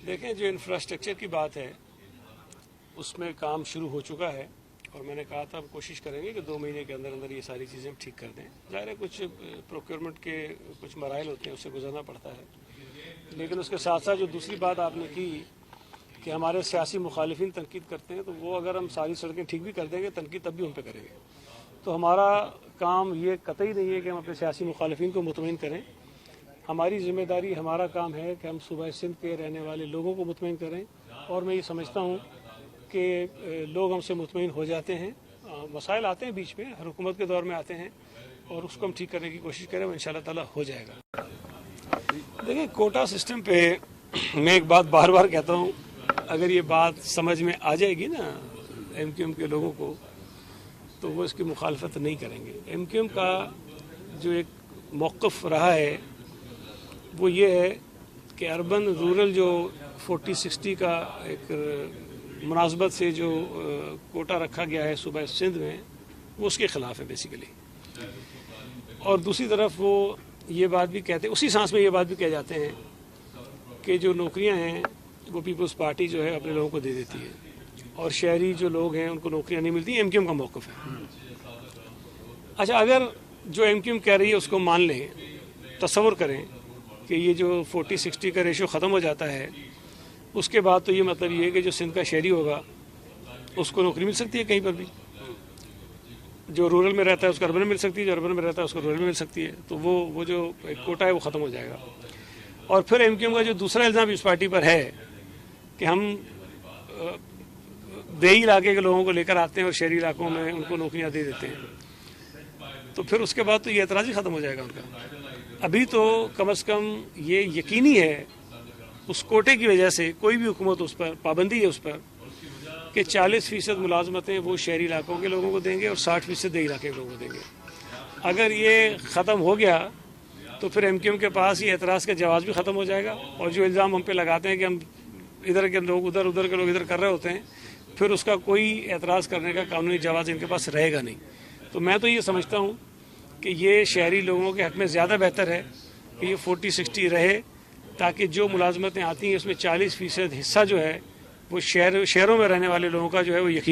دیکھیں جو انفراسٹرکچر کی بات ہے اس میں کام شروع ہو چکا ہے اور میں نے کہا تھا ہم کوشش کریں گے کہ 2 مہینے کے اندر یہ ساری چیزیں ہم ٹھیک کر دیں. ظاہر ہے کچھ پروکیورمنٹ کے کچھ مراحل ہوتے ہیں، اس سے گزرنا پڑتا ہے، لیکن اس کے ساتھ ساتھ جو دوسری بات آپ نے کی کہ ہمارے سیاسی مخالفین تنقید کرتے ہیں، تو وہ اگر ہم ساری سڑکیں ٹھیک بھی کر دیں گے تنقید تب بھی ہم پہ کریں گے. تو ہمارا کام یہ قطعی نہیں ہے کہ ہم اپنے سیاسی مخالفین کو مطمئن کریں. ہماری ذمہ داری، ہمارا کام ہے کہ ہم صوبہ سندھ کے رہنے والے لوگوں کو مطمئن کریں، اور میں یہ سمجھتا ہوں کہ لوگ ہم سے مطمئن ہو جاتے ہیں. مسائل آتے ہیں بیچ میں، ہر حکومت کے دور میں آتے ہیں، اور اس کو ہم ٹھیک کرنے کی کوشش کریں، وہ انشاءاللہ تعالیٰ ہو جائے گا. دیکھیں کوٹا سسٹم پہ میں ایک بات بار بار کہتا ہوں، اگر یہ بات سمجھ میں آ جائے گی نا ایم کیو ایم کے لوگوں کو تو وہ اس کی مخالفت نہیں کریں گے. ایم کیو ایم کا جو ایک موقف رہا ہے وہ یہ ہے کہ اربن رورل جو 40-60 کا ایک مناسبت سے جو کوٹا رکھا گیا ہے صوبہ سندھ میں، وہ اس کے خلاف ہے بیسیکلی. اور دوسری طرف وہ یہ بات بھی کہتے ہیں، اسی سانس میں یہ بات بھی کہہ جاتے ہیں کہ جو نوکریاں ہیں وہ پیپلز پارٹی جو ہے اپنے لوگوں کو دے دیتی ہے، اور شہری جو لوگ ہیں ان کو نوکریاں نہیں ملتی. ایم کیو ایم کا موقف ہے. اچھا، اگر جو ایم کیو ایم کہہ رہی ہے اس کو مان لیں، تصور کریں کہ یہ جو 40-60 کا ریشو ختم ہو جاتا ہے، اس کے بعد تو یہ مطلب یہ ہے کہ جو سندھ کا شہری ہوگا اس کو نوکری مل سکتی ہے کہیں پر بھی. جو رورل میں رہتا ہے اس کو اربن میں مل سکتی ہے، جو اربن میں رہتا ہے اس کو رورل میں مل سکتی ہے. تو وہ جو کوٹا ہے وہ ختم ہو جائے گا. اور پھر ایم کیو ایم کا جو دوسرا الزام اس پارٹی پر ہے کہ ہم دیہی علاقے کے لوگوں کو لے کر آتے ہیں اور شہری علاقوں میں ان کو نوکریاں دے دیتے ہیں، تو پھر اس کے بعد تو یہ اعتراض ہی ختم ہو جائے گا ان کا. ابھی تو کم از کم یہ یقینی ہے اس کوٹے کی وجہ سے، کوئی بھی حکومت اس پر پابندی ہے اس پر کہ 40% ملازمتیں وہ شہری علاقوں کے لوگوں کو دیں گے اور 60% دیہی علاقے کے لوگوں کو دیں گے. اگر یہ ختم ہو گیا تو پھر ایم کیو ایم کے پاس یہ اعتراض کا جواز بھی ختم ہو جائے گا، اور جو الزام ہم پہ لگاتے ہیں کہ ہم ادھر کے لوگ ادھر، ادھر کے لوگ ادھر کر رہے ہوتے ہیں، پھر اس کا کوئی اعتراض کرنے کا قانونی جواز ان کے پاس رہے گا نہیں. تو میں تو یہ سمجھتا ہوں کہ یہ شہری لوگوں کے حق میں زیادہ بہتر ہے کہ یہ 40-60 رہے، تاکہ جو ملازمتیں آتی ہیں اس میں 40% حصہ جو ہے وہ شہروں میں رہنے والے لوگوں کا جو ہے وہ یقینی